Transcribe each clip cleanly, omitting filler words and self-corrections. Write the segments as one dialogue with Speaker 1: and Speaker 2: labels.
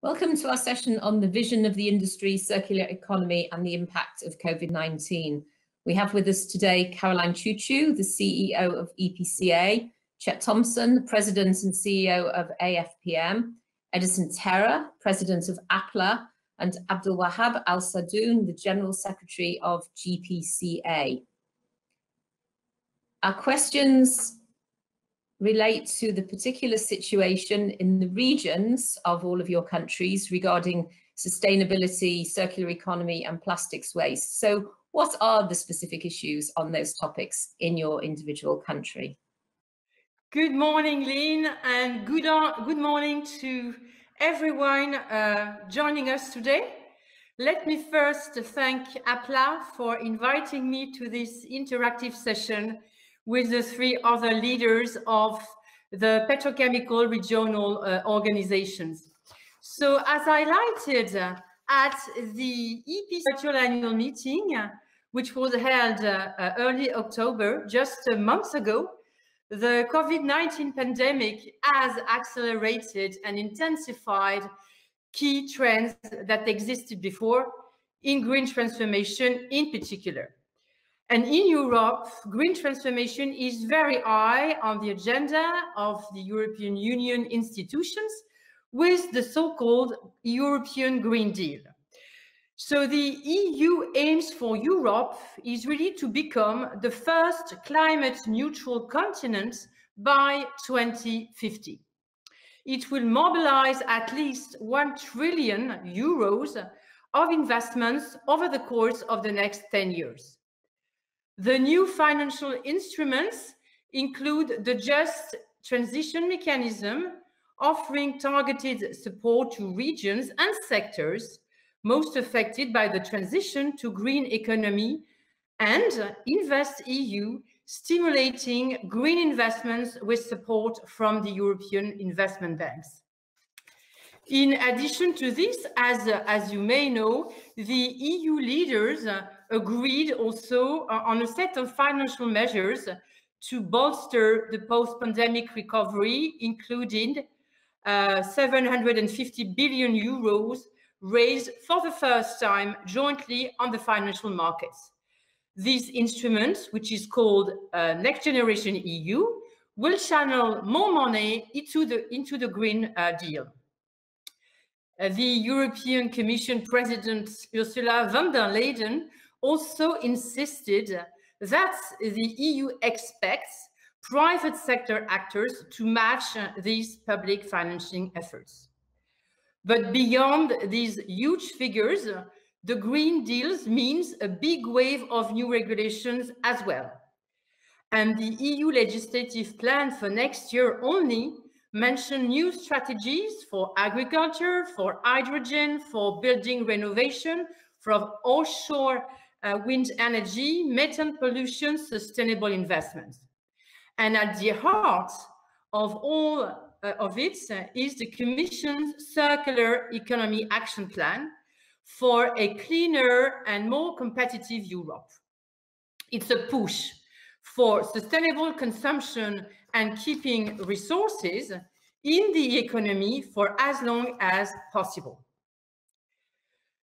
Speaker 1: Welcome to our session on the vision of the industry, circular economy and the impact of COVID-19. We have with us today Caroline Ciuciu, the CEO of EPCA, Chet Thomson, the President and CEO of AFPM, Edison Terra, President of APLA, and Adbulwahab Sadoun, the General Secretary of GPCA. Our questions relate to the particular situation in the regions of all of your countries regarding sustainability, circular economy and plastics waste. So what are the specific issues on those topics in your individual country?
Speaker 2: Good morning, Lyn, and good morning to everyone joining us today. Let me first thank APLA for inviting me to this interactive session with the three other leaders of the petrochemical regional organizations. So as highlighted at the EPCA virtual annual meeting, which was held early October, just a month ago, the COVID-19 pandemic has accelerated and intensified key trends that existed before in green transformation in particular. And in Europe, green transformation is very high on the agenda of the European Union institutions with the so-called European Green Deal. So the EU aims for Europe is really to become the first climate neutral continent by 2050. It will mobilize at least 1 trillion euros of investments over the course of the next 10 years. The new financial instruments include the Just Transition Mechanism, offering targeted support to regions and sectors most affected by the transition to green economy, and InvestEU, stimulating green investments with support from the European investment banks. In addition to this, as you may know, the EU leaders agreed also on a set of financial measures to bolster the post-pandemic recovery, including 750 billion euros raised for the first time jointly on the financial markets. This instrument, which is called Next Generation EU, will channel more money into the Green Deal. The European Commission President Ursula von der Leyen also insisted that the EU expects private sector actors to match these public financing efforts. But beyond these huge figures, the Green Deal means a big wave of new regulations as well. And the EU legislative plan for next year only mention new strategies for agriculture, for hydrogen, for building renovation, for offshore wind energy, methane pollution, sustainable investments. And at the heart of all of it is the Commission's Circular Economy Action Plan for a cleaner and more competitive Europe. It's a push for sustainable consumption and keeping resources in the economy for as long as possible.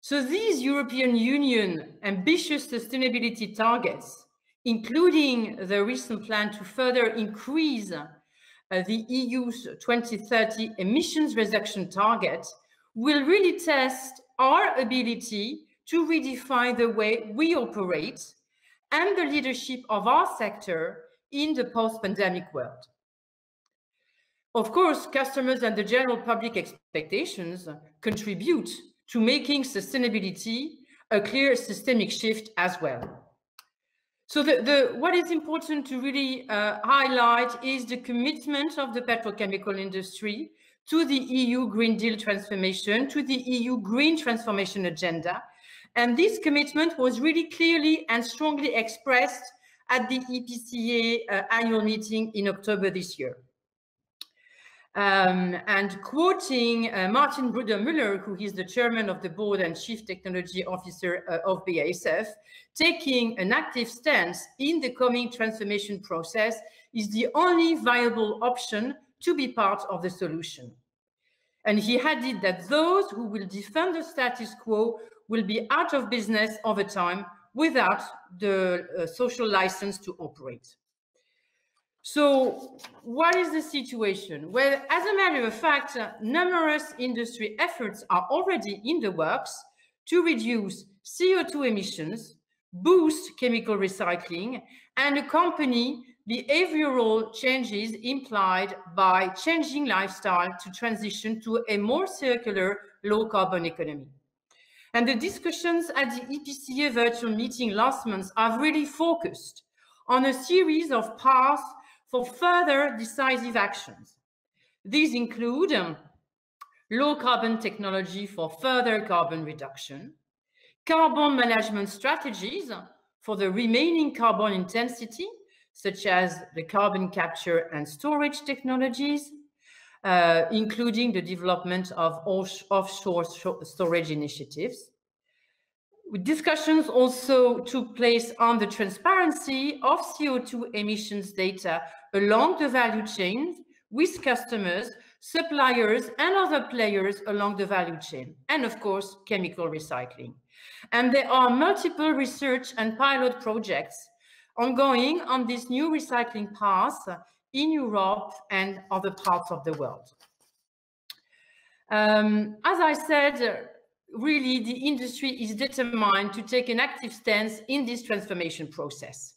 Speaker 2: So these European Union ambitious sustainability targets, including the recent plan to further increase the EU's 2030 emissions reduction target, will really test our ability to redefine the way we operate and the leadership of our sector in the post-pandemic world. Of course, customers and the general public expectations contribute to making sustainability a clear systemic shift as well. So what is important to really highlight is the commitment of the petrochemical industry to the EU Green Deal transformation, to the EU Green Transformation Agenda. And this commitment was really clearly and strongly expressed at the EPCA annual meeting in October this year. And quoting Martin Bruder-Müller, who is the chairman of the board and chief technology officer of BASF, taking an active stance in the coming transformation process is the only viable option to be part of the solution. And he added that those who will defend the status quo will be out of business over time without the social license to operate. So what is the situation? Well, as a matter of fact, numerous industry efforts are already in the works to reduce CO2 emissions, boost chemical recycling, and accompany behavioral changes implied by changing lifestyle to transition to a more circular, low-carbon economy. And the discussions at the EPCA virtual meeting last month have really focused on a series of paths for further decisive actions. These include low-carbon technology for further carbon reduction, carbon management strategies for the remaining carbon intensity, such as the carbon capture and storage technologies, including the development of offshore storage initiatives. Discussions also took place on the transparency of CO2 emissions data along the value chain with customers, suppliers, and other players along the value chain, and of course, chemical recycling. And there are multiple research and pilot projects ongoing on this new recycling path in Europe and other parts of the world. As I said, really, the industry is determined to take an active stance in this transformation process.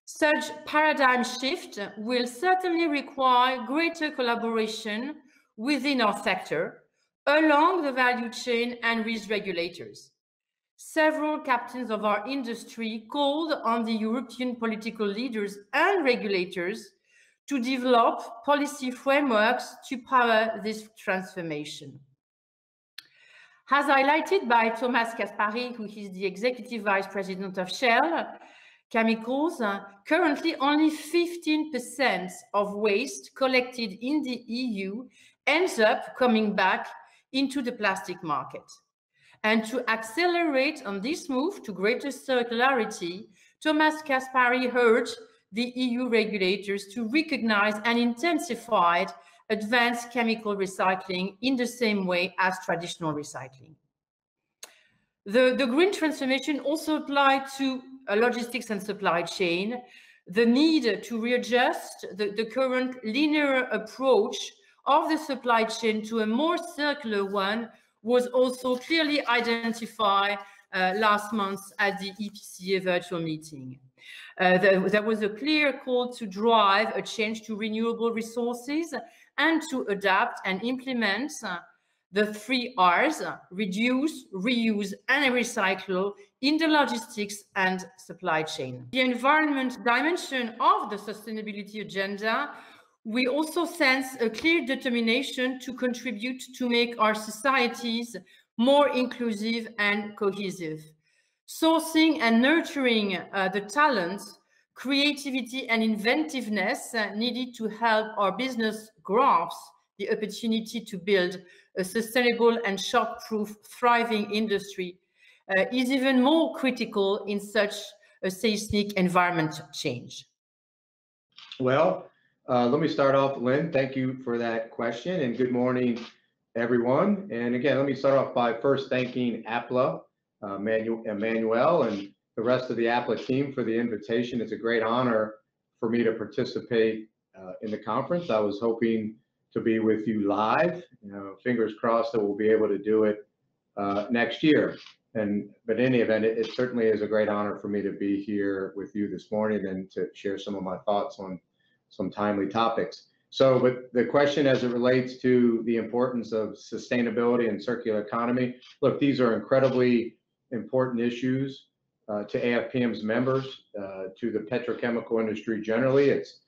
Speaker 2: Such paradigm shift will certainly require greater collaboration within our sector, along the value chain and with regulators. Several captains of our industry called on the European political leaders and regulators to develop policy frameworks to power this transformation. As highlighted by Thomas Caspary, who is the Executive Vice President of Shell Chemicals, currently only 15% of waste collected in the EU ends up coming back into the plastic market. And to accelerate on this move to greater circularity, Thomas Caspary urged the EU regulators to recognize and intensify advanced chemical recycling in the same way as traditional recycling. The green transformation also applied to logistics and supply chain. The need to readjust the current linear approach of the supply chain to a more circular one was also clearly identified last month at the EPCA virtual meeting. There was a clear call to drive a change to renewable resources and to adapt and implement the 3 R's, reduce, reuse, and recycle in the logistics and supply chain. The environment dimension of the sustainability agenda, we also sense a clear determination to contribute to make our societies more inclusive and cohesive. Sourcing and nurturing the talents, creativity, and inventiveness needed to help our business grasp the opportunity to build a sustainable and shock-proof, thriving industry is even more critical in such a seismic environment change.
Speaker 3: Well, let me start off, Lyn. Thank you for that question, and good morning, everyone. And again, let me start off by first thanking APLA, Emmanuel, and the rest of the APLA team for the invitation. It's a great honor for me to participate in the conference. I was hoping to be with you live. Fingers crossed that we'll be able to do it next year. But in any event, it certainly is a great honor for me to be here with you this morning and to share some of my thoughts on some timely topics. So, but the question as it relates to the importance of sustainability and circular economy, look, these are incredibly important issues to AFPM's members, to the petrochemical industry generally. It's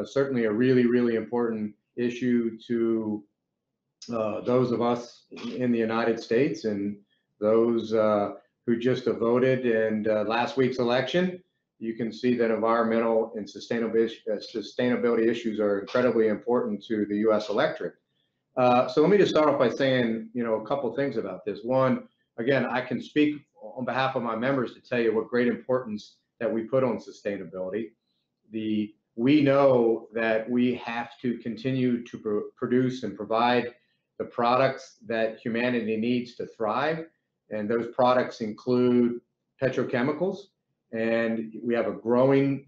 Speaker 3: certainly a really, really important issue to those of us in the United States and those who just voted in last week's election. You can see that environmental and sustainability issues are incredibly important to the U.S. electorate. So let me just start off by saying, a couple things about this. One, again, I can speak on behalf of my members to tell you what great importance that we put on sustainability. We know that we have to continue to produce and provide the products that humanity needs to thrive. And those products include petrochemicals. And we have a growing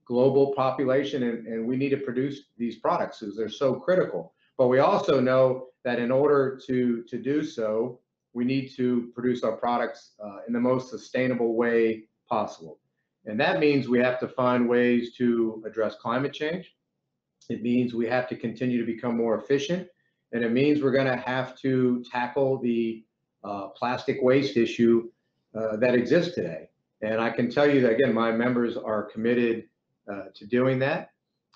Speaker 3: global population, and we need to produce these products because they're so critical. But we also know that in order to do so, we need to produce our products in the most sustainable way possible. And that means we have to find ways to address climate change. It means we have to continue to become more efficient. And it means we're going to have to tackle the plastic waste issue that exists today. And I can tell you that, again, my members are committed to doing that.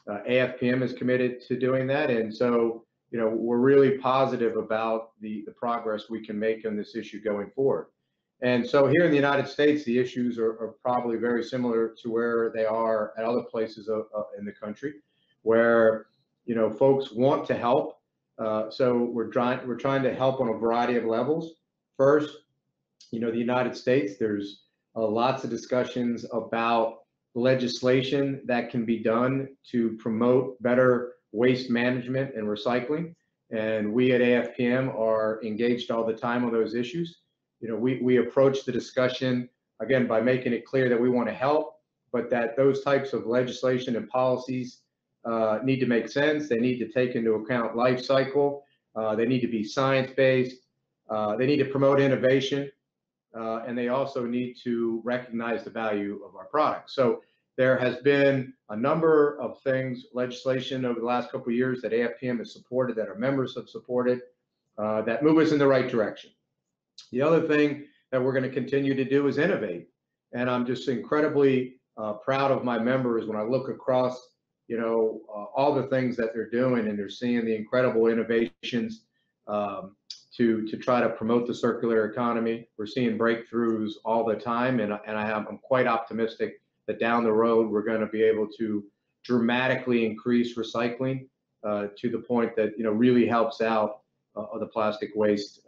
Speaker 3: AFPM is committed to doing that. And so, you know, we're really positive about the progress we can make on this issue going forward. And so here in the United States, the issues are probably very similar to where they are at other places in the country, where, you know, folks want to help. So we're trying to help on a variety of levels. First, you know, the United States, there's lots of discussions about legislation that can be done to promote better waste management and recycling. And we at AFPM are engaged all the time on those issues. You know, we approach the discussion, again, by making it clear that we want to help, but that those types of legislation and policies need to make sense. They need to take into account life cycle. They need to be science-based. They need to promote innovation. And they also need to recognize the value of our products. So there has been a number of things, legislation over the last couple of years that AFPM has supported, that our members have supported, that move us in the right direction. The other thing that we're going to continue to do is innovate. And I'm just incredibly proud of my members when I look across, you know, all the things that they're doing, and they're seeing the incredible innovations to try to promote the circular economy. We're seeing breakthroughs all the time, and I'm quite optimistic that down the road we're going to be able to dramatically increase recycling to the point that, you know, really helps out the plastic waste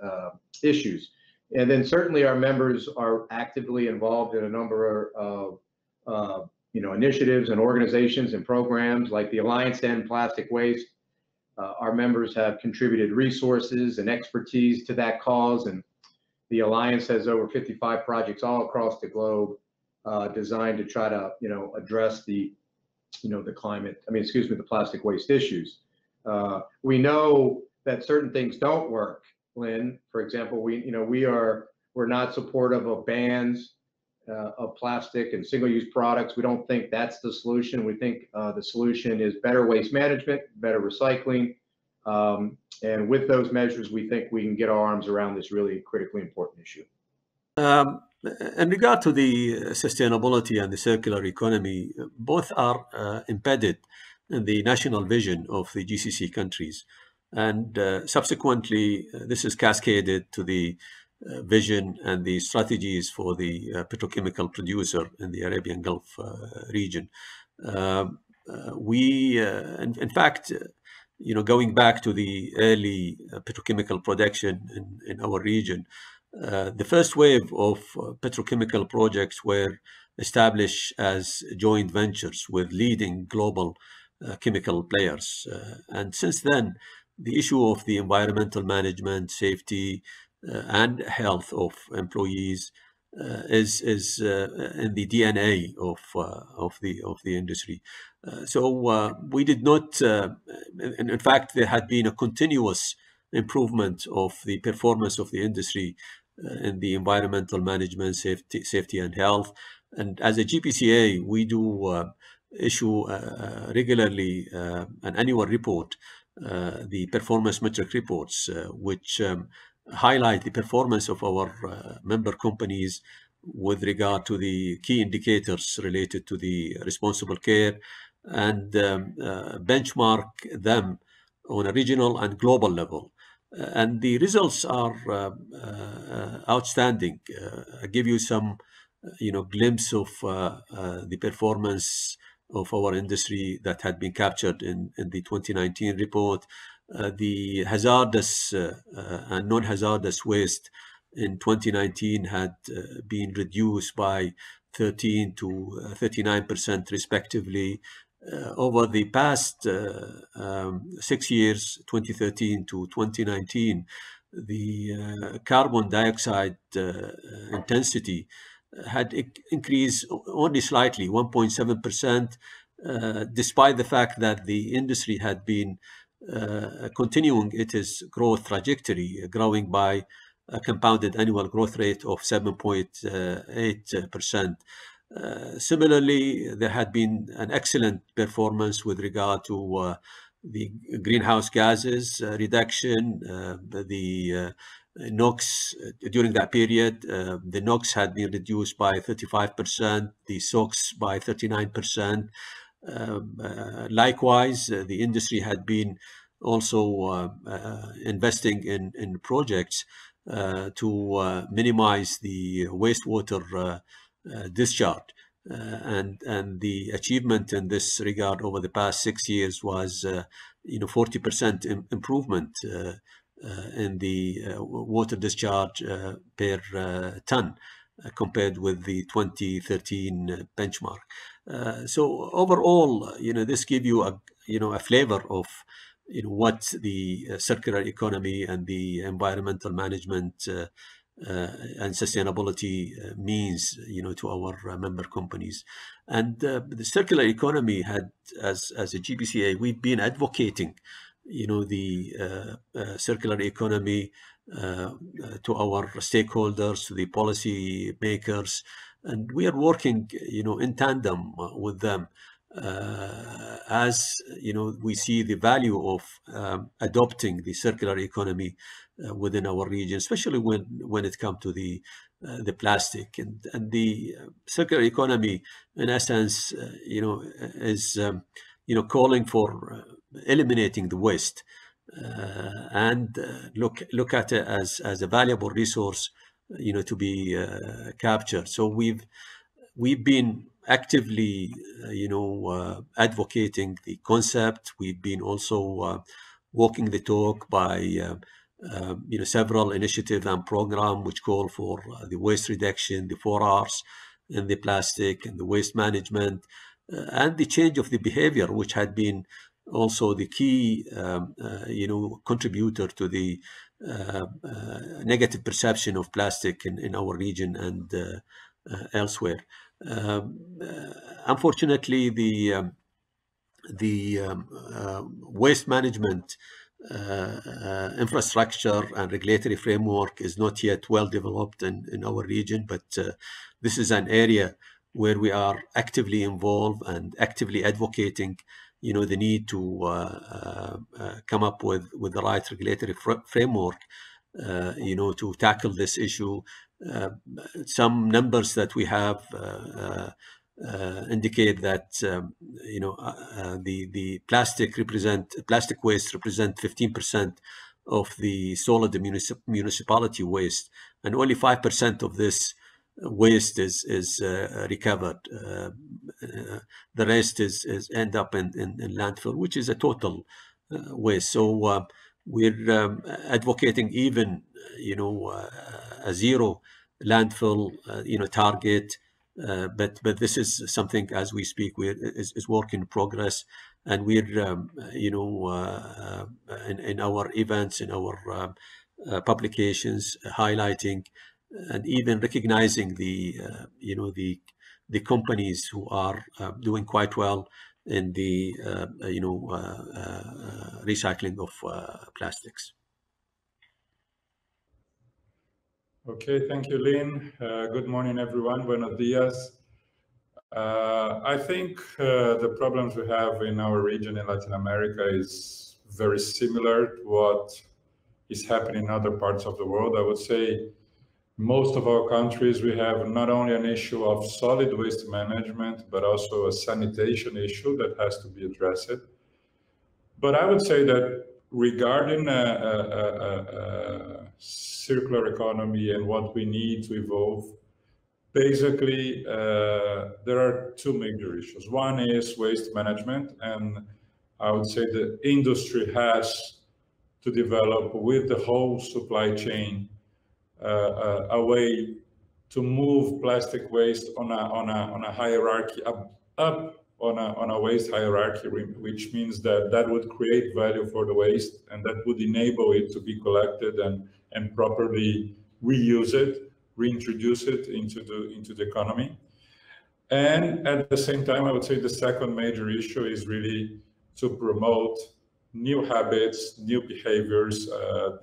Speaker 3: issues. And then certainly our members are actively involved in a number of you know, initiatives and organizations and programs like the Alliance to End Plastic Waste. Our members have contributed resources and expertise to that cause, and the Alliance has over 55 projects all across the globe designed to try to, you know, address the, you know, the the plastic waste issues. We know that certain things don't work, Lynn. For example, we're not supportive of bans of plastic and single-use products. We don't think that's the solution. We think the solution is better waste management, better recycling, and with those measures, we think we can get our arms around this really critically important issue.
Speaker 4: In regard to the sustainability and the circular economy, both are embedded in the national vision of the GCC countries, and subsequently, this is cascaded to the vision and the strategies for the petrochemical producer in the Arabian Gulf region. In fact, you know, going back to the early petrochemical production in our region, the first wave of petrochemical projects were established as joint ventures with leading global chemical players. And since then, the issue of the environmental management, safety, and health of employees is in the DNA of the industry. So we did not, in fact, there had been a continuous improvement of the performance of the industry in the environmental management, safety and health. And as a GPCA, we do issue regularly an annual report, the performance metric reports, which highlight the performance of our member companies with regard to the key indicators related to the responsible care, and benchmark them on a regional and global level. And the results are outstanding. I give you some, glimpse of the performance of our industry that had been captured in the 2019 report. The hazardous and non-hazardous waste in 2019 had been reduced by 13 to 39% respectively, over the past 6 years, 2013 to 2019, the carbon dioxide intensity had increased only slightly, 1.7%, despite the fact that the industry had been continuing its growth trajectory, growing by a compounded annual growth rate of 7.8%. Similarly, there had been an excellent performance with regard to the greenhouse gases reduction, the NOx during that period. The NOx had been reduced by 35%, the SOx by 39%. Likewise, the industry had been also investing in projects to minimize the wastewater discharge, and the achievement in this regard over the past 6 years was 40% improvement in the water discharge per ton compared with the 2013 benchmark. So overall, this gives you a flavor of what the circular economy and the environmental management and sustainability means, to our member companies. And the circular economy had, as a GPCA, we've been advocating, the circular economy to our stakeholders, to the policy makers, and we are working, in tandem with them. As we see the value of adopting the circular economy within our region, especially when it comes to the plastic, and the circular economy, in essence, is calling for eliminating the waste and look at it as a valuable resource, to be captured. So we've been actively, advocating the concept. We've been also walking the talk by, several initiatives and programs which call for the waste reduction, the 4 Rs in the plastic, and the waste management, and the change of the behavior, which had been also the key, contributor to the negative perception of plastic in our region and elsewhere. Unfortunately, the waste management infrastructure and regulatory framework is not yet well developed in our region, but this is an area where we are actively involved and actively advocating, the need to come up with the right regulatory framework, to tackle this issue. Some numbers that we have indicate that the plastic waste represent 15% of the solid municipality waste, and only 5% of this waste is recovered. The rest is end up in landfill, which is a total waste. So we're advocating even a zero landfill target, but this is something, as we speak, is work in progress, and we're in our events, in our publications, highlighting and even recognizing the companies who are doing quite well in the recycling of plastics.
Speaker 5: Okay, thank you, Lyn. Good morning, everyone. Buenos dias. I think the problems we have in our region in Latin America is very similar to what is happening in other parts of the world. I would say most of our countries, we have not only an issue of solid waste management, but also a sanitation issue that has to be addressed. But I would say that regarding circular economy and what we need to evolve, basically, there are two major issues. One is waste management, and I would say the industry has to develop with the whole supply chain a way to move plastic waste on a hierarchy up on a waste hierarchy, which means that would create value for the waste, and that would enable it to be collected and properly reuse it, reintroduce it into the economy. And at the same time, I would say the second major issue is really to promote new habits, new behaviors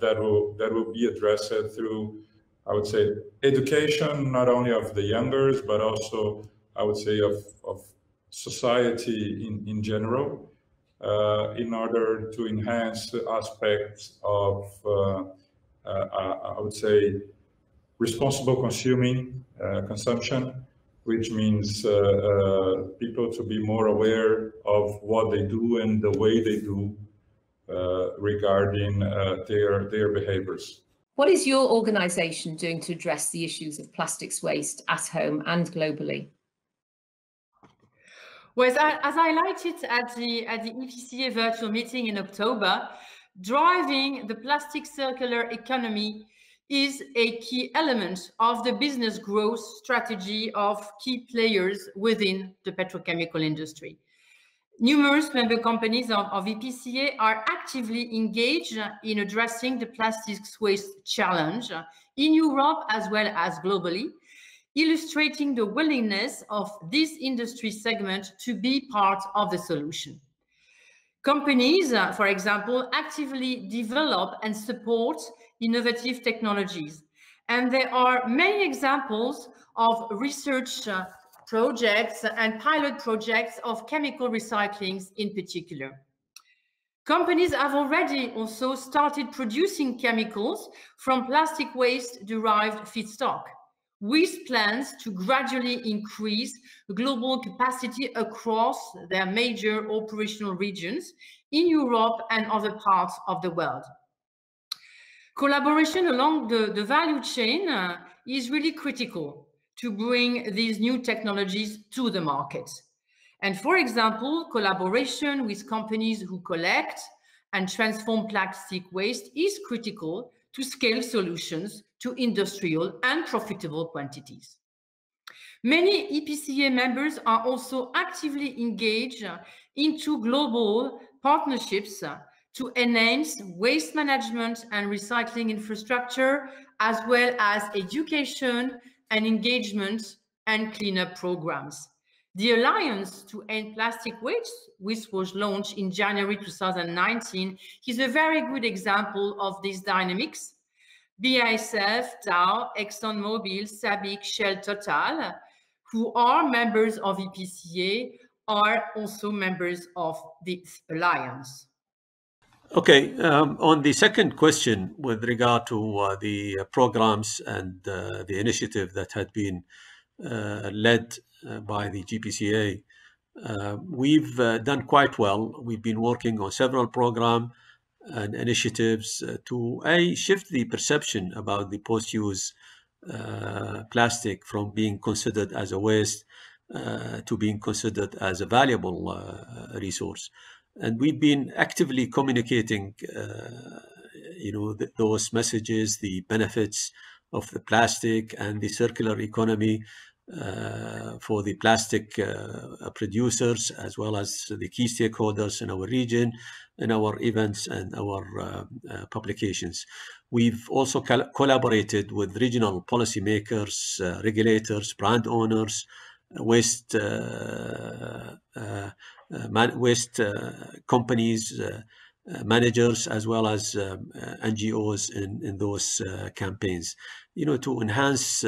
Speaker 5: that will be addressed through, I would say, education, not only of the youngers, but also, I would say, of society in general, in order to enhance aspects of, I would say, responsible consumption, which means people to be more aware of what they do and the way they do regarding their behaviors.
Speaker 1: What is your organisation doing to address the issues of plastics waste at home and globally?
Speaker 2: Well, as highlighted at the EPCA virtual meeting in October, driving the plastic circular economy is a key element of the business growth strategy of key players within the petrochemical industry. Numerous member companies of EPCA are actively engaged in addressing the plastics waste challenge in Europe as well as globally, illustrating the willingness of this industry segment to be part of the solution. Companies, for example, actively develop and support innovative technologies. And there are many examples of research projects and pilot projects of chemical recycling in particular. Companies have already also started producing chemicals from plastic waste derived feedstock, with plans to gradually increase global capacity across their major operational regions in Europe and other parts of the world. Collaboration along the value chain is really critical to bring these new technologies to the market. And for example, collaboration with companies who collect and transform plastic waste is critical to scale solutions to industrial and profitable quantities. Many EPCA members are also actively engaged into global partnerships to enhance waste management and recycling infrastructure, as well as education and engagement and cleanup programs. The Alliance to End Plastic Waste, which was launched in January 2019, is a very good example of these dynamics. BASF, Dow, ExxonMobil, SABIC, Shell, Total, who are members of EPCA, are also members of this alliance.
Speaker 4: Okay, on the second question with regard to the programs and the initiative that had been led by the GPCA, we've done quite well. We've been working on several programs and initiatives to shift the perception about the post-use plastic from being considered as a waste to being considered as a valuable resource. And we've been actively communicating, those messages, the benefits of the plastic and the circular economy for the plastic producers, as well as the key stakeholders in our region, in our events and our publications. We've also collaborated with regional policymakers, regulators, brand owners, waste companies, managers, as well as NGOs in those campaigns, to enhance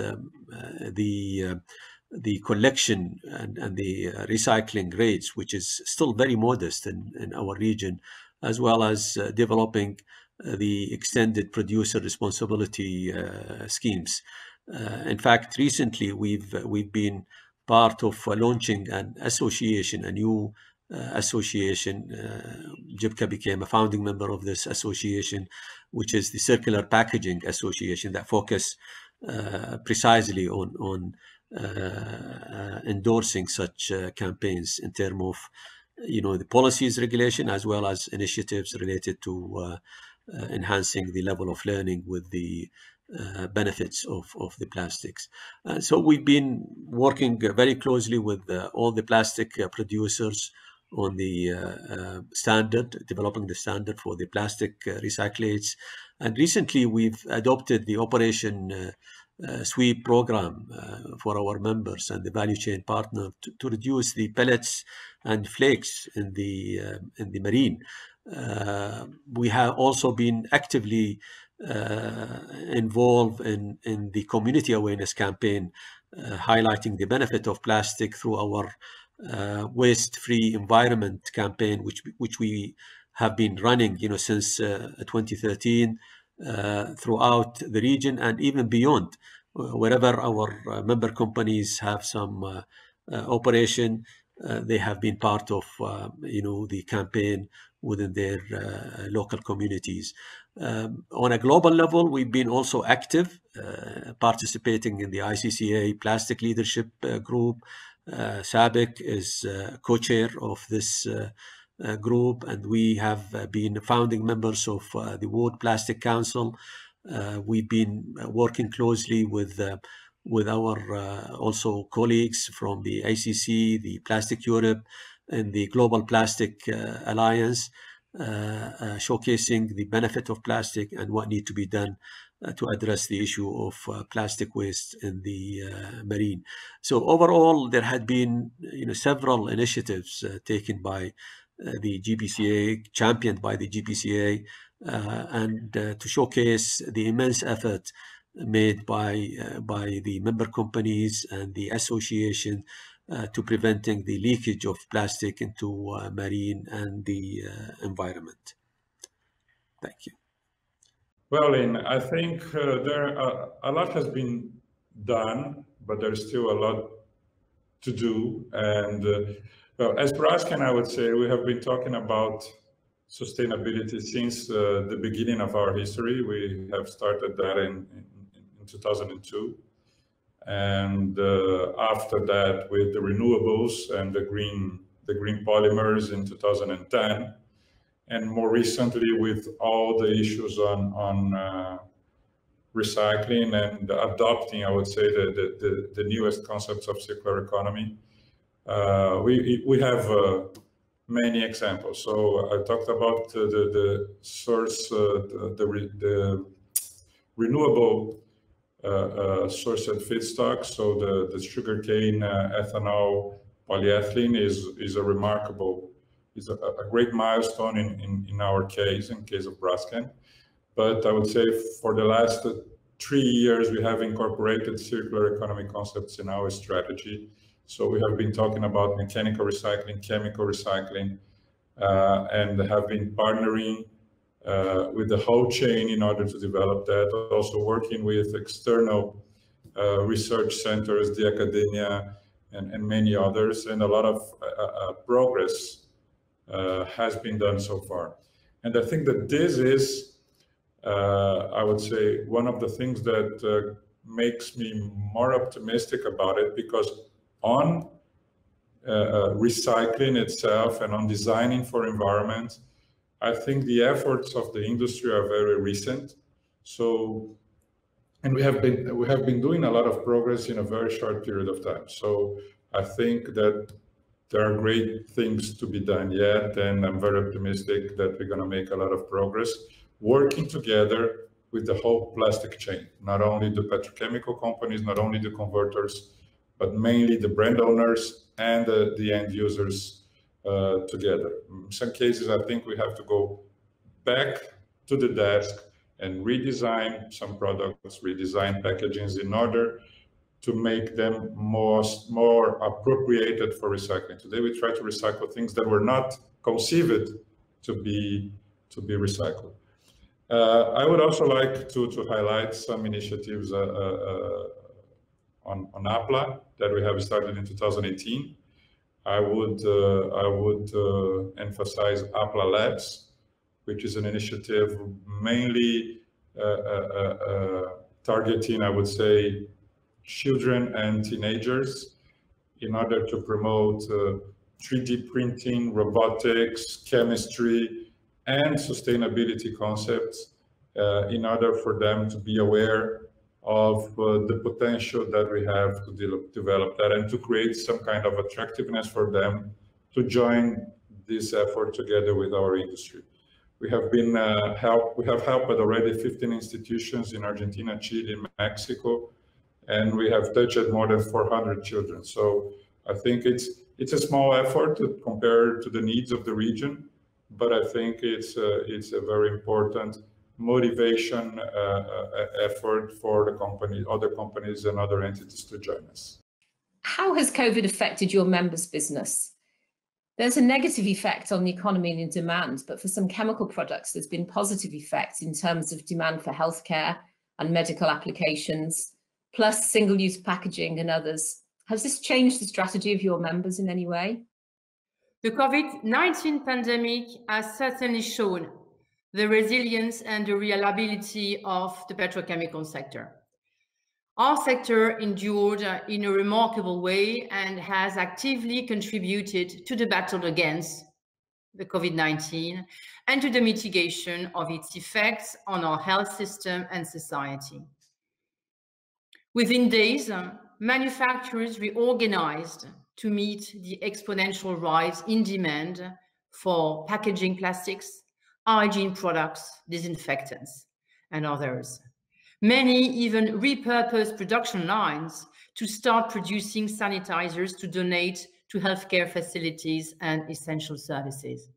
Speaker 4: the collection and the recycling rates, which is still very modest in our region, as well as developing the extended producer responsibility schemes. In fact, recently we've been part of launching an association, a new association. GPCA became a founding member of this association, which is the Circular Packaging Association, that focus precisely on endorsing such campaigns in terms of the policies regulation, as well as initiatives related to enhancing the level of learning with the benefits of the plastics. So we've been working very closely with all the plastic producers on the standard, developing the standard for the plastic recyclates. And recently we've adopted the Operation Sweep program for our members and the value chain partner to reduce the pellets and flakes in the marine. We have also been actively involved in the community awareness campaign, highlighting the benefit of plastic through our waste-free environment campaign, which we have been running, since 2013 throughout the region and even beyond. Wherever our member companies have some operation, they have been part of the campaign within their local communities. On a global level, we've been also active, participating in the ICCA Plastic Leadership Group. SABIC is co-chair of this group, and we have been founding members of the World Plastic Council. We've been working closely with our also colleagues from the ACC, the Plastic Europe, and the Global Plastic Alliance, showcasing the benefit of plastic and what needs to be done to address the issue of plastic waste in the marine. So overall, there had been several initiatives taken by the GPCA, championed by the GPCA, and to showcase the immense effort made by the member companies and the association to preventing the leakage of plastic into marine and the environment. Thank you.
Speaker 5: Well, Lyn, I think a lot has been done, but there's still a lot to do. And well, as Braskem, I would say we have been talking about sustainability since the beginning of our history. We have started that in 2002. And after that, with the renewables and the green polymers in 2010, and more recently with all the issues on recycling and adopting, I would say, the newest concepts of circular economy. We have many examples. So I talked about the source, the renewable sourced feedstock. So the sugarcane ethanol polyethylene is a remarkable, is a great milestone in our case, in case of Braskem. But I would say for the last 3 years, we have incorporated circular economy concepts in our strategy. So we have been talking about mechanical recycling, chemical recycling, and have been partnering with the whole chain in order to develop that. Also working with external research centers, the academia, and many others. And a lot of progress has been done so far. And I think that this is, I would say, one of the things that makes me more optimistic about it, because on recycling itself and on designing for environment, I think the efforts of the industry are very recent. So, and we have been doing a lot of progress in a very short period of time. So I think that there are great things to be done yet, and I'm very optimistic that we're going to make a lot of progress working together with the whole plastic chain, not only the petrochemical companies, not only the converters, but mainly the brand owners and the end users together. In some cases, I think we have to go back to the desk and redesign some products, redesign packagings in order to make them more appropriated for recycling. Today, we try to recycle things that were not conceived to be recycled. I would also like to highlight some initiatives on APLA that we have started in 2018. I would emphasize APLA Labs, which is an initiative mainly targeting, I would say, children and teenagers in order to promote 3D printing, robotics, chemistry, and sustainability concepts in order for them to be aware of the potential that we have to develop that and to create some kind of attractiveness for them to join this effort together with our industry. We have been we have helped already 15 institutions in Argentina, Chile, and Mexico, and we have touched more than 400 children. So I think it's a small effort compared to the needs of the region, but I think it's a very important motivation effort for the company, other companies and other entities to join us.
Speaker 1: How has COVID affected your members' business? There's a negative effect on the economy and in demand, but for some chemical products, there's been positive effects in terms of demand for healthcare and medical applications, plus single-use packaging and others. Has this changed the strategy of your members in any way?
Speaker 2: The COVID-19 pandemic has certainly shown the resilience and the reliability of the petrochemical sector. Our sector endured in a remarkable way and has actively contributed to the battle against the COVID-19 and to the mitigation of its effects on our health system and society. Within days, manufacturers reorganized to meet the exponential rise in demand for packaging plastics, hygiene products, disinfectants, and others. Many even repurposed production lines to start producing sanitizers to donate to healthcare facilities and essential services.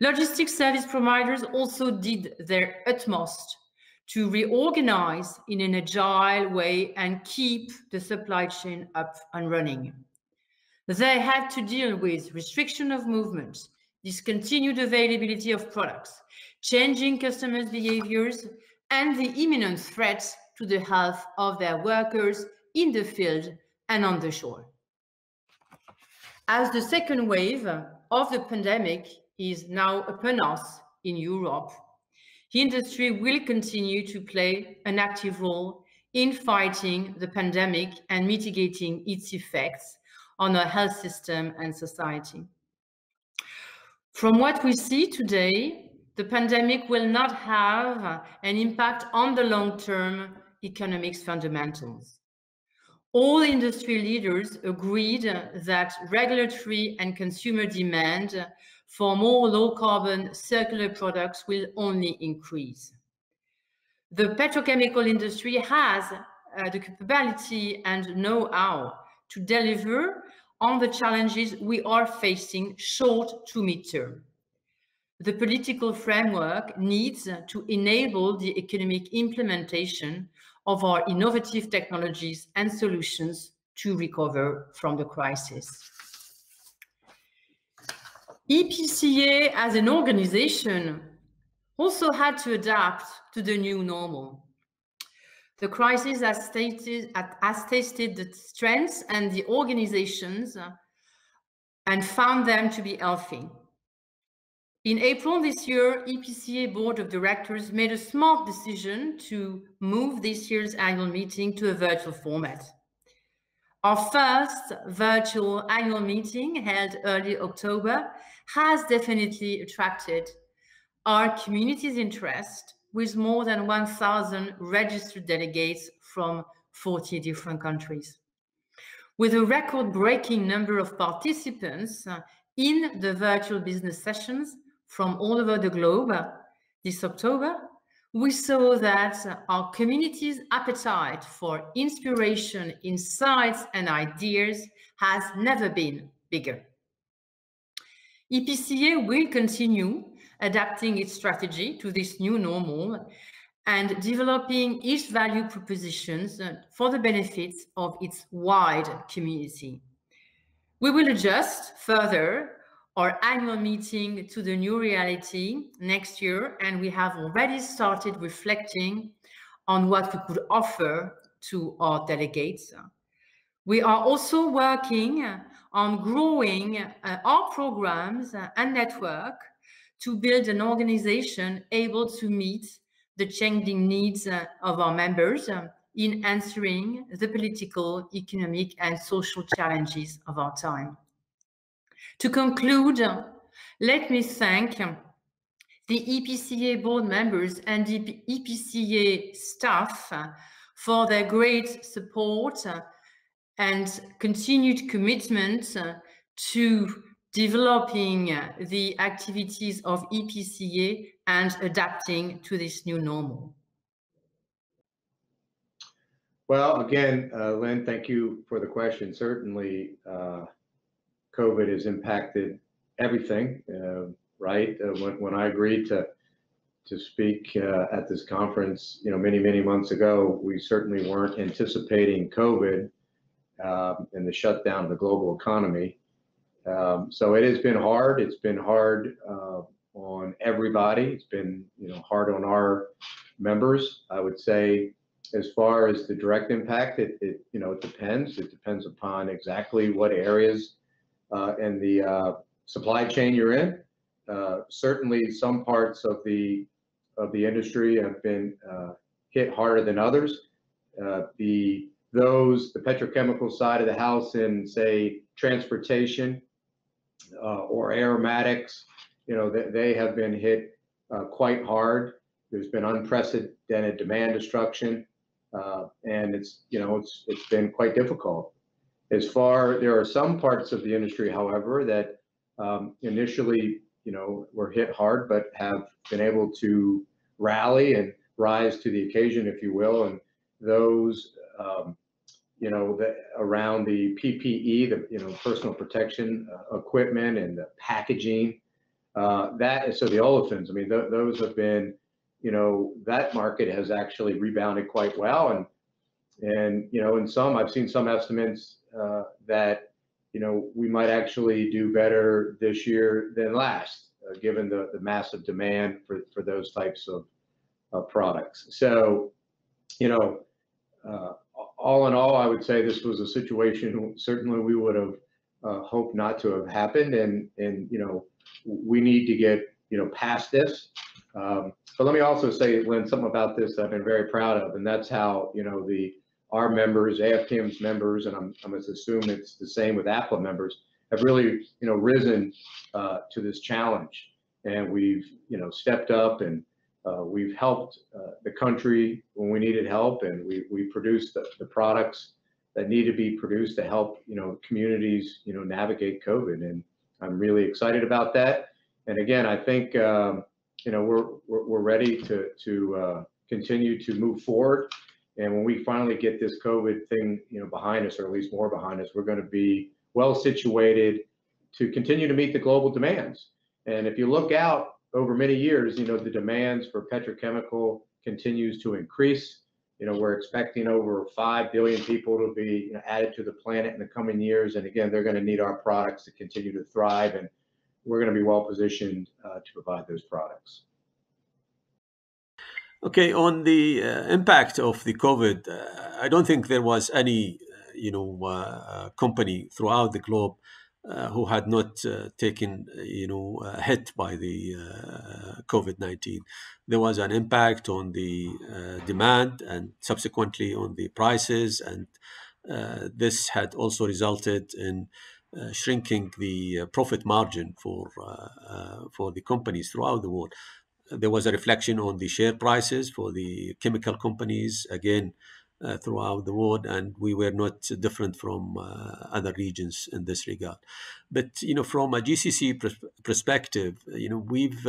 Speaker 2: Logistics service providers also did their utmost to reorganize in an agile way and keep the supply chain up and running. They had to deal with restriction of movement, discontinued availability of products, changing customers' behaviors, and the imminent threat to the health of their workers in the field and on the shore. As the second wave of the pandemic is now upon us in Europe, industry will continue to play an active role in fighting the pandemic and mitigating its effects on our health system and society. From what we see today, the pandemic will not have an impact on the long-term economics fundamentals. All industry leaders agreed that regulatory and consumer demand for more low-carbon circular products will only increase. The petrochemical industry has the capability and know-how to deliver on the challenges we are facing short to mid-term. The political framework needs to enable the economic implementation of our innovative technologies and solutions to recover from the crisis. EPCA as an organization also had to adapt to the new normal. The crisis has tested the strengths and the organizations and found them to be healthy. In April this year, EPCA Board of Directors made a smart decision to move this year's annual meeting to a virtual format. Our first virtual annual meeting, held early October, has definitely attracted our community's interest, with more than 1,000 registered delegates from 40 different countries. With a record-breaking number of participants in the virtual business sessions from all over the globe this October, we saw that our community's appetite for inspiration, insights, and ideas has never been bigger. EPCA will continue adapting its strategy to this new normal and developing its value propositions for the benefits of its wide community. We will adjust further our annual meeting to the new reality next year, and we have already started reflecting on what we could offer to our delegates. We are also working on growing our programs and network to build an organization able to meet the changing needs of our members in answering the political, economic, and social challenges of our time. To conclude, let me thank the EPCA board members and the EPCA staff for their great support and continued commitment to developing the activities of EPCA and adapting to this new normal.
Speaker 3: Well, again, Lyn, thank you for the question. Certainly, COVID has impacted everything, right? When I agreed to speak at this conference, many months ago, we certainly weren't anticipating COVID and the shutdown of the global economy. So it has been hard. It's been hard on everybody. It's been, hard on our members. I would say, as far as the direct impact, it depends. It depends upon exactly what areas and the supply chain you're in. Certainly, some parts of the industry have been hit harder than others. The petrochemical side of the house in, say, transportation or aromatics, they have been hit quite hard. There's been unprecedented demand destruction, and it's been quite difficult. There are some parts of the industry, however, that initially, were hit hard, but have been able to rally and rise to the occasion, if you will. And those, around the PPE, the personal protection equipment and the packaging, so the olefins, those have been, that market has actually rebounded quite well. And I've seen some estimates that, we might actually do better this year than last, given the massive demand for those types of products. So, all in all, I would say this was a situation certainly we would have hoped not to have happened. And we need to get, past this. But let me also say, Lyn, something about this I've been very proud of, and that's how, our members, AFPM's members, and I'm assume it's the same with APLA members, have really, risen to this challenge. And we've, stepped up and we've helped the country when we needed help, and we produced the products that need to be produced to help, communities, navigate COVID. And I'm really excited about that. And again, I think, we're ready to continue to move forward. And when we finally get this COVID thing, behind us, or at least more behind us, we're going to be well situated to continue to meet the global demands. And if you look out over many years, the demands for petrochemical continues to increase. We're expecting over 5 billion people to be added to the planet in the coming years. And again, they're going to need our products to continue to thrive. And we're going to be well positioned to provide those products.
Speaker 4: Okay, on the impact of the COVID, I don't think there was any, company throughout the globe who had not taken, a hit by the COVID-19. There was an impact on the demand and subsequently on the prices, and this had also resulted in shrinking the profit margin for the companies throughout the world. There was a reflection on the share prices for the chemical companies, again, throughout the world, and we were not different from other regions in this regard. But, from a GCC perspective, we've,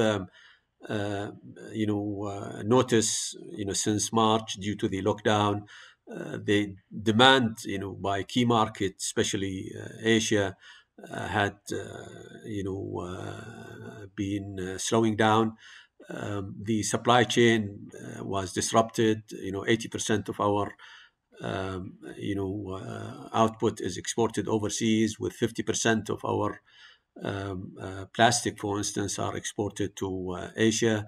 Speaker 4: noticed, since March, due to the lockdown, the demand, by key markets, especially Asia, had, been slowing down. The supply chain was disrupted. 80% of our output is exported overseas, with 50% of our plastic, for instance, are exported to Asia.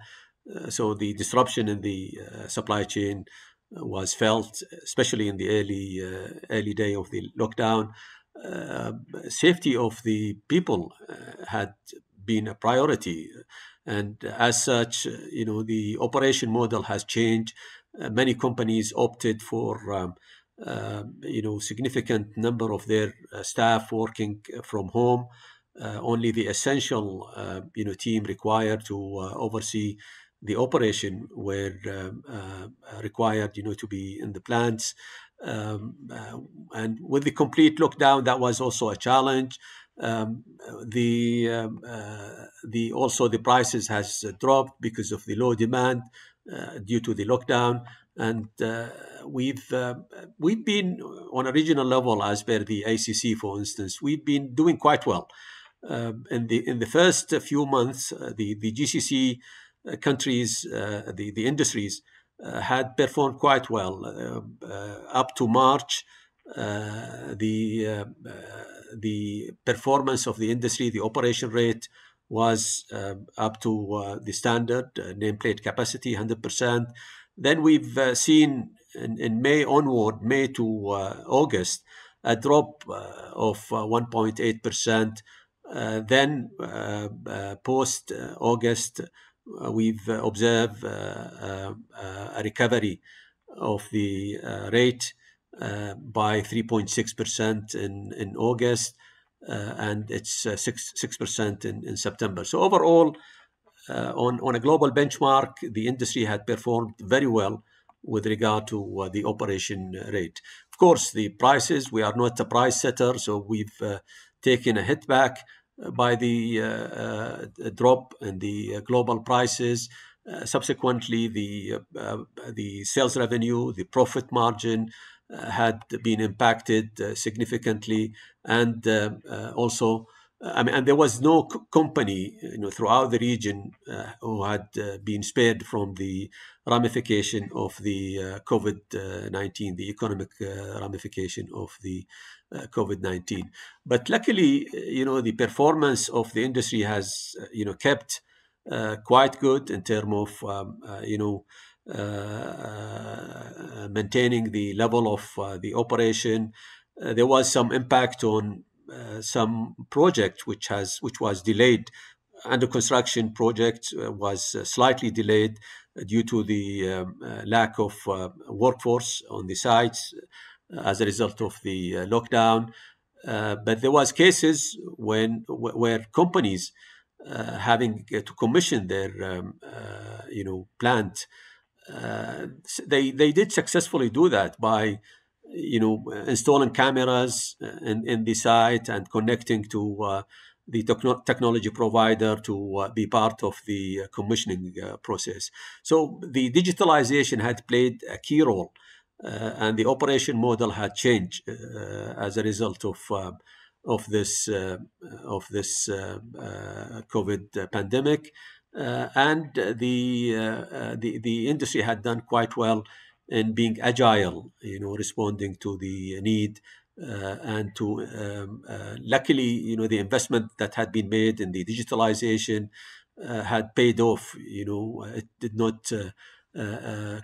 Speaker 4: So the disruption in the supply chain was felt, especially in the early day of the lockdown. Safety of the people had been a priority. And as such, the operation model has changed. Many companies opted for, significant number of their staff working from home. only the essential team required to oversee the operation were required to be in the plants. And with the complete lockdown, that was also a challenge. Also the prices has dropped because of the low demand due to the lockdown. And we've been on a regional level, as per the ACC, for instance, we've been doing quite well. In the first few months, the GCC countries, the industries had performed quite well. Up to March, the performance of the industry, the operation rate was up to the standard nameplate capacity, 100%. Then we've seen in May onward, May to August, a drop of 1.8%. Then post August, we've observed a recovery of the rate by 3.6% in August, and it's 6% in September. So overall, on a global benchmark, the industry had performed very well with regard to the operation rate. Of course, the prices, we are not a price setter, so we've taken a hit back by the drop in the global prices. Subsequently, the sales revenue, the profit margin had been impacted significantly, and also, and there was no company throughout the region who had been spared from the ramification of the COVID-19, the economic ramification of the COVID-19. But luckily, the performance of the industry has, kept quite good in terms of, maintaining the level of the operation. There was some impact on some project which was delayed. Under construction project was slightly delayed due to the lack of workforce on the sites as a result of the lockdown. But there was cases where companies having to commission their plant, they did successfully do that by installing cameras in the site and connecting to the technology provider to be part of the commissioning process. So the digitalization had played a key role, and the operation model had changed as a result of this COVID pandemic, and the industry had done quite well in being agile, responding to the need, and to luckily, the investment that had been made in the digitalization had paid off. It did not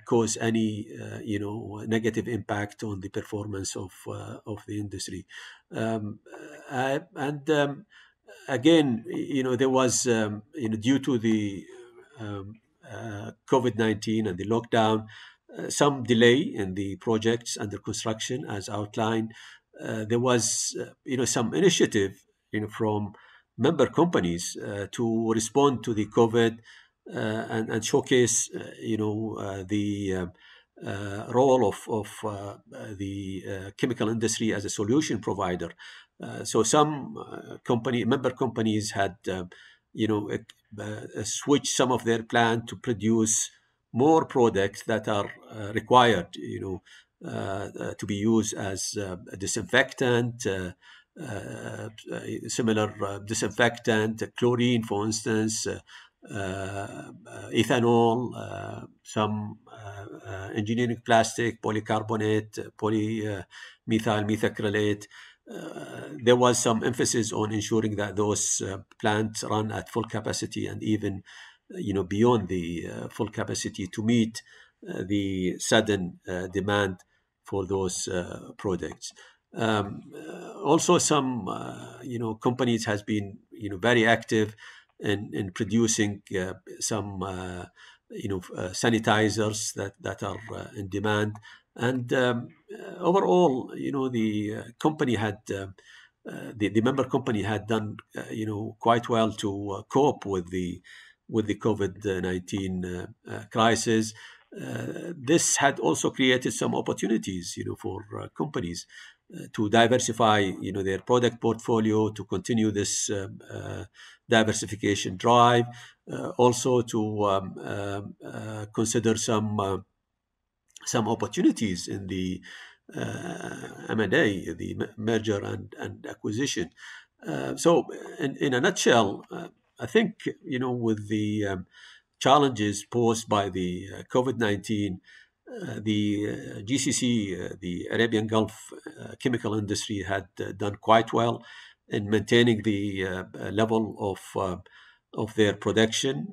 Speaker 4: cause any negative impact on the performance of the industry. Again, there was due to the COVID-19 and the lockdown, some delay in the projects under construction, as outlined. There was some initiative from member companies to respond to the COVID and showcase the role of the chemical industry as a solution provider. So some member companies had switched some of their plant to produce more products that are required to be used as a disinfectant, similar disinfectant, chlorine, for instance, ethanol, some engineering plastic, polycarbonate, polymethyl methacrylate. There was some emphasis on ensuring that those plants run at full capacity and even beyond the full capacity to meet the sudden demand for those products. Also, some companies has been very active in producing some sanitizers that are in demand, and overall, the company had the member company had done, quite well to cope with the COVID-19 crisis. This had also created some opportunities, for companies to diversify, their product portfolio, to continue this diversification drive, also to consider some opportunities in the M&A, the merger and acquisition. So in a nutshell, I think, with the challenges posed by the COVID-19, the GCC, the Arabian Gulf chemical industry, had done quite well in maintaining the level of their production,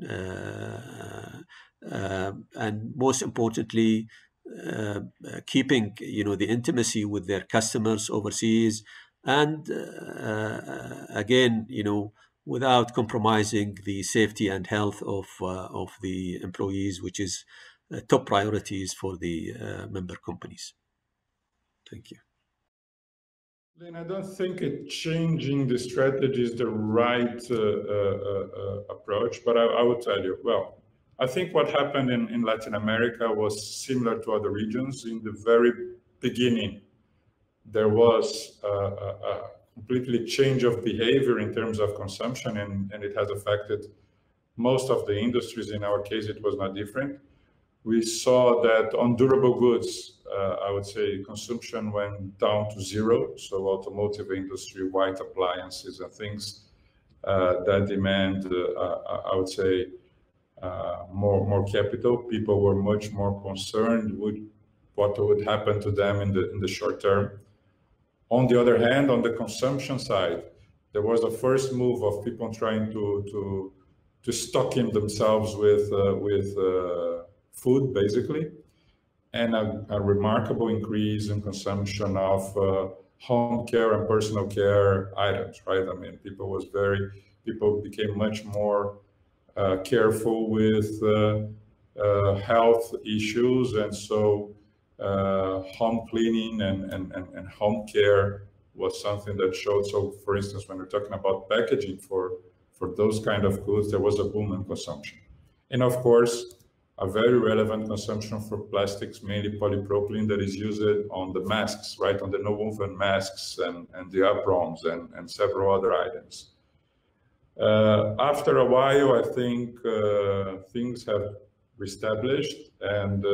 Speaker 4: and most importantly, keeping the intimacy with their customers overseas, and again, without compromising the safety and health of the employees, which is top priorities for the member companies. Thank you.
Speaker 5: Lyn, I don't think changing the strategy is the right approach, but I will tell you, well, I think what happened in Latin America was similar to other regions. In the very beginning, there was a completely change of behavior in terms of consumption, and it has affected most of the industries. In our case, it was not different. We saw that on durable goods, I would say consumption went down to zero. So automotive industry, white appliances and things that demand, I would say, more capital. People were much more concerned with what would happen to them in the short term. On the other hand, on the consumption side, there was a first move of people trying to stock in themselves with food, basically, and a remarkable increase in consumption of home care and personal care items, right? I mean, people became much more careful with health issues, and so home cleaning and home care was something that showed. So, for instance, when we're talking about packaging for those kind of goods, there was a boom in consumption. And of course, a very relevant consumption for plastics, mainly polypropylene, that is used on the masks, right? On the nonwoven masks and the aprons and several other items. After a while, I think things have reestablished, and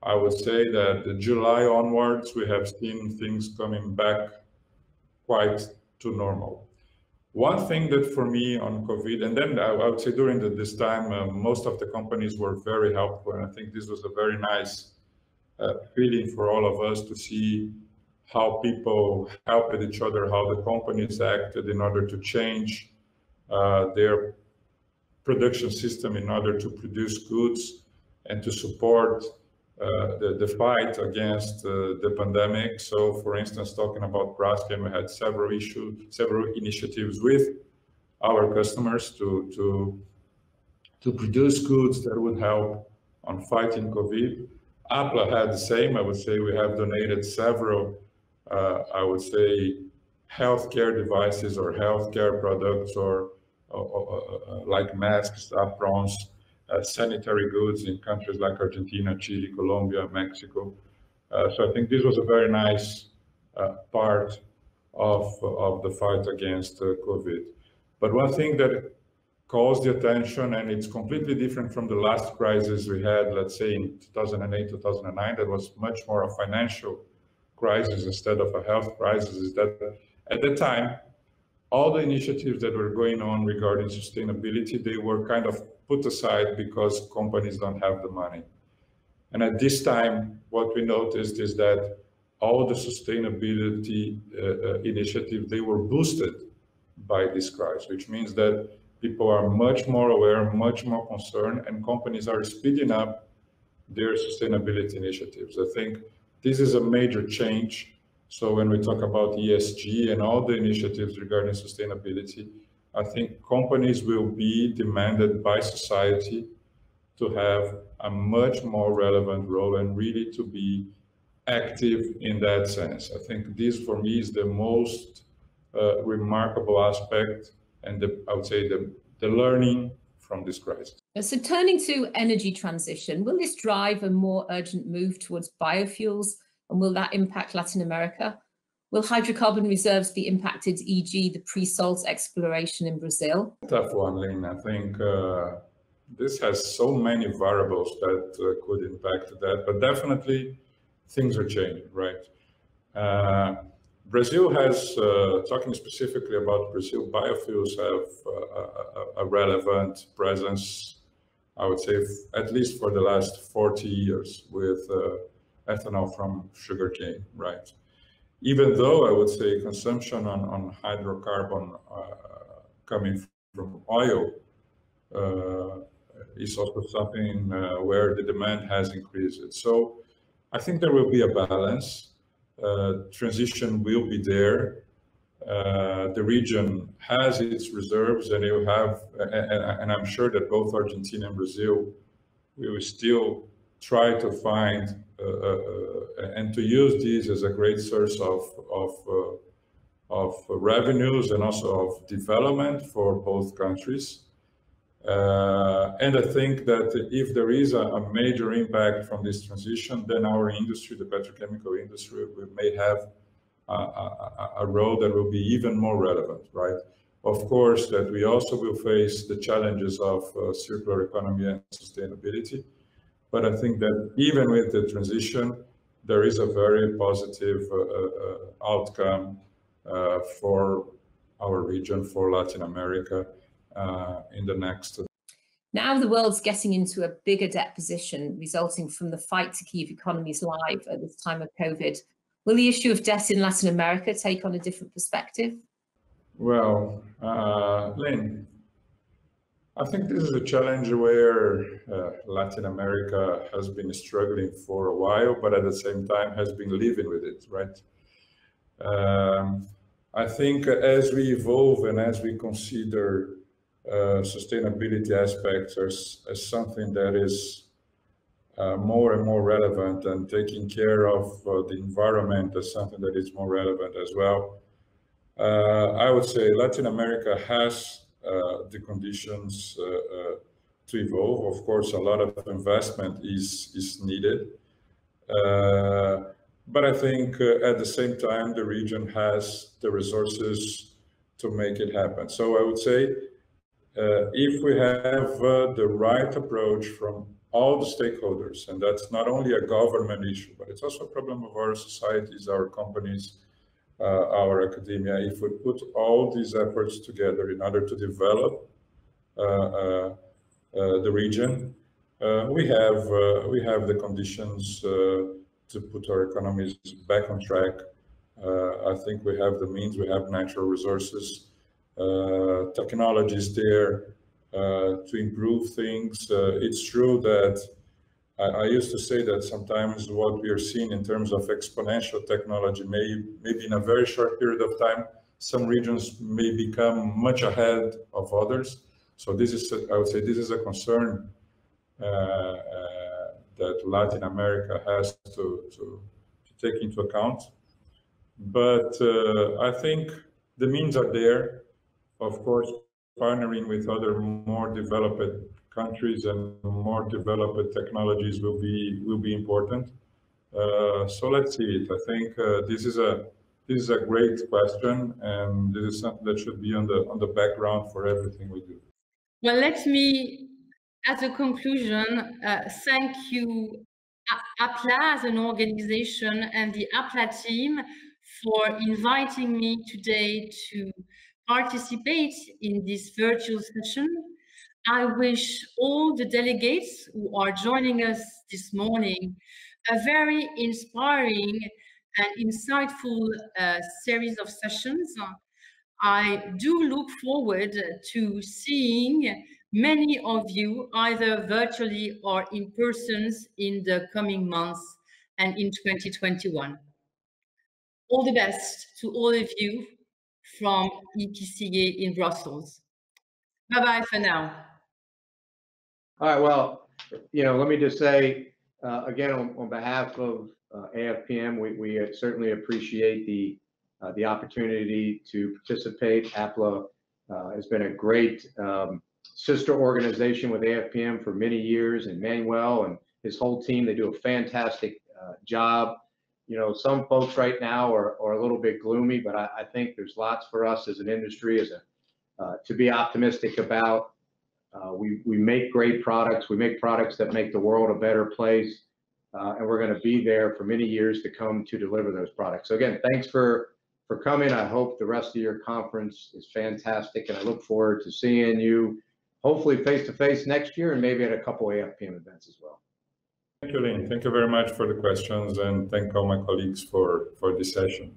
Speaker 5: I would say that July onwards, we have seen things coming back quite to normal. One thing that for me on COVID, and then I would say during this time, most of the companies were very helpful, and I think this was a very nice feeling for all of us to see how people helped each other, how the companies acted in order to change their production system in order to produce goods and to support the fight against the pandemic. So, for instance, talking about Braskem, we had several initiatives with our customers to produce goods that would help on fighting COVID. APLA had the same. I would say we have donated several, I would say, healthcare devices or healthcare products or like masks, aprons, sanitary goods in countries like Argentina, Chile, Colombia, Mexico. So I think this was a very nice part of the fight against COVID. But one thing that calls the attention, and it's completely different from the last crisis we had, let's say in 2008, 2009, that was much more a financial crisis instead of a health crisis, is that at the time, all the initiatives that were going on regarding sustainability, they were kind of put aside because companies don't have the money. And at this time, what we noticed is that all the sustainability initiatives, they were boosted by this crisis, which means that people are much more aware, much more concerned, and companies are speeding up their sustainability initiatives. I think this is a major change. So when we talk about ESG and all the initiatives regarding sustainability, I think companies will be demanded by society to have a much more relevant role and really to be active in that sense. I think this for me is the most remarkable aspect, and I would say the learning from this crisis.
Speaker 1: So turning to energy transition, will this drive a more urgent move towards biofuels, and will that impact Latin America? Will hydrocarbon reserves be impacted, e.g. the pre-salt exploration in Brazil?
Speaker 5: Tough one, Lyn. I think this has so many variables that could impact that, but definitely things are changing, right? Brazil has, talking specifically about Brazil, biofuels have a relevant presence, I would say, at least for the last 40 years with ethanol from sugarcane, right? Even though I would say consumption on hydrocarbon coming from oil is also something where the demand has increased. So I think there will be a balance. Transition will be there. The region has its reserves, and you have, and I'm sure that both Argentina and Brazil will still try to find and to use these as a great source of revenues and also of development for both countries. And I think that if there is a major impact from this transition, then our industry, the petrochemical industry, may have a role that will be even more relevant, right? Of course, that we also will face the challenges of circular economy and sustainability. But I think that even with the transition, there is a very positive outcome for our region, for Latin America, in the next.
Speaker 1: Now the world's getting into a bigger debt position resulting from the fight to keep economies live at this time of COVID. Will the issue of debt in Latin America take on a different perspective?
Speaker 5: Well, Lyn, I think this is a challenge where Latin America has been struggling for a while, but at the same time has been living with it, right? I think as we evolve and as we consider sustainability aspects as something that is more and more relevant, and taking care of the environment as something that is more relevant as well, I would say Latin America has the conditions to evolve. Of course, a lot of investment is needed. But I think at the same time, the region has the resources to make it happen. So I would say if we have the right approach from all the stakeholders, and that's not only a government issue, but it's also a problem of our societies, our companies, our academia. If we put all these efforts together in order to develop the region, we have the conditions to put our economies back on track. I think we have the means, we have natural resources, technologies there to improve things. It's true that I used to say that sometimes what we are seeing in terms of exponential technology maybe in a very short period of time, some regions may become much ahead of others. So this is, I would say, this is a concern that Latin America has to take into account. But I think the means are there. Of course, partnering with other more developed countries and more developed technologies will be important. So let's see it. I think this is a great question, and this is something that should be on the background for everything we do.
Speaker 2: Well, let me, as a conclusion, thank you, APLA as an organization and the APLA team for inviting me today to participate in this virtual session. I wish all the delegates who are joining us this morning a very inspiring and insightful series of sessions. I do look forward to seeing many of you either virtually or in person in the coming months and in 2021. All the best to all of you from EPCA in Brussels. Bye-bye for now.
Speaker 3: All right, well, let me just say, again, on behalf of AFPM, we certainly appreciate the the opportunity to participate. APLA has been a great sister organization with AFPM for many years, and Manuel and his whole team, they do a fantastic job. You know, some folks right now are a little bit gloomy, but I think there's lots for us as an industry to be optimistic about. We make great products. We make products that make the world a better place, and we're going to be there for many years to come to deliver those products. So again, thanks for coming. I hope the rest of your conference is fantastic, and I look forward to seeing you hopefully face-to-face next year, and maybe at a couple AFPM events as well.
Speaker 5: Thank you, Lyn. Thank you very much for the questions, and thank all my colleagues for this session.